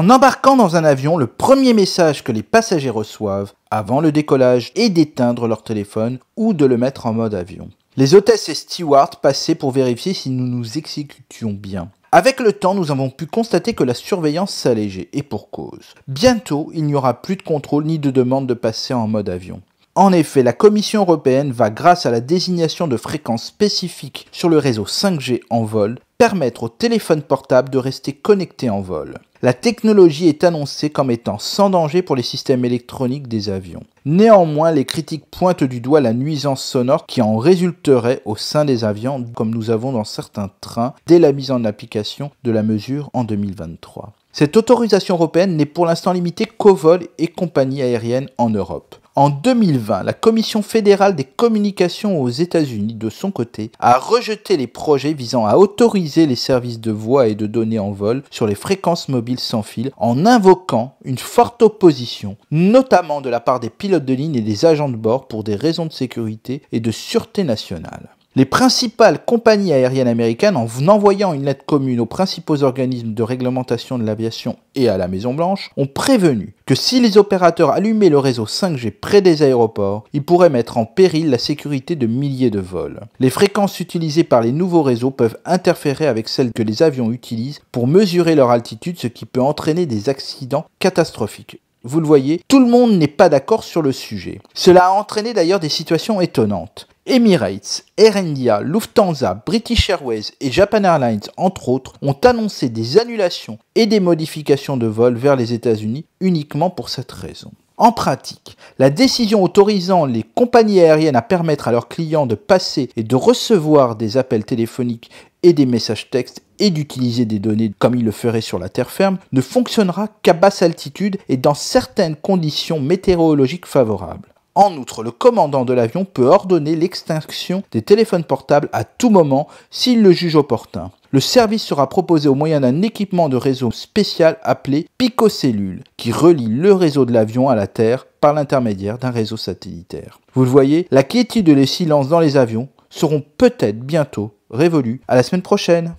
En embarquant dans un avion, le premier message que les passagers reçoivent avant le décollage est d'éteindre leur téléphone ou de le mettre en mode avion. Les hôtesses et stewards passaient pour vérifier si nous nous exécutions bien. Avec le temps, nous avons pu constater que la surveillance s'allégeait, et pour cause. Bientôt, il n'y aura plus de contrôle ni de demande de passer en mode avion. En effet, la Commission européenne va, grâce à la désignation de fréquences spécifiques sur le réseau 5G en vol, permettre aux téléphones portables de rester connectés en vol. La technologie est annoncée comme étant sans danger pour les systèmes électroniques des avions. Néanmoins, les critiques pointent du doigt la nuisance sonore qui en résulterait au sein des avions, comme nous avons dans certains trains, dès la mise en application de la mesure en 2023. Cette autorisation européenne n'est pour l'instant limitée qu'aux vols et compagnies aériennes en Europe. En 2020, la Commission fédérale des communications aux États-Unis, de son côté, a rejeté les projets visant à autoriser les services de voix et de données en vol sur les fréquences mobiles sans fil en invoquant une forte opposition, notamment de la part des pilotes de ligne et des agents de bord pour des raisons de sécurité et de sûreté nationale. Les principales compagnies aériennes américaines, en envoyant une lettre commune aux principaux organismes de réglementation de l'aviation et à la Maison-Blanche, ont prévenu que si les opérateurs allumaient le réseau 5G près des aéroports, ils pourraient mettre en péril la sécurité de milliers de vols. Les fréquences utilisées par les nouveaux réseaux peuvent interférer avec celles que les avions utilisent pour mesurer leur altitude, ce qui peut entraîner des accidents catastrophiques. Vous le voyez, tout le monde n'est pas d'accord sur le sujet. Cela a entraîné d'ailleurs des situations étonnantes. Emirates, Air India, Lufthansa, British Airways et Japan Airlines, entre autres, ont annoncé des annulations et des modifications de vols vers les États-Unis uniquement pour cette raison. En pratique, la décision autorisant les compagnies aériennes à permettre à leurs clients de passer et de recevoir des appels téléphoniques et des messages textes et d'utiliser des données comme ils le feraient sur la terre ferme ne fonctionnera qu'à basse altitude et dans certaines conditions météorologiques favorables. En outre, le commandant de l'avion peut ordonner l'extinction des téléphones portables à tout moment s'il le juge opportun. Le service sera proposé au moyen d'un équipement de réseau spécial appelé picocellule, qui relie le réseau de l'avion à la Terre par l'intermédiaire d'un réseau satellitaire. Vous le voyez, la quiétude et le silence dans les avions seront peut-être bientôt révolus. À la semaine prochaine.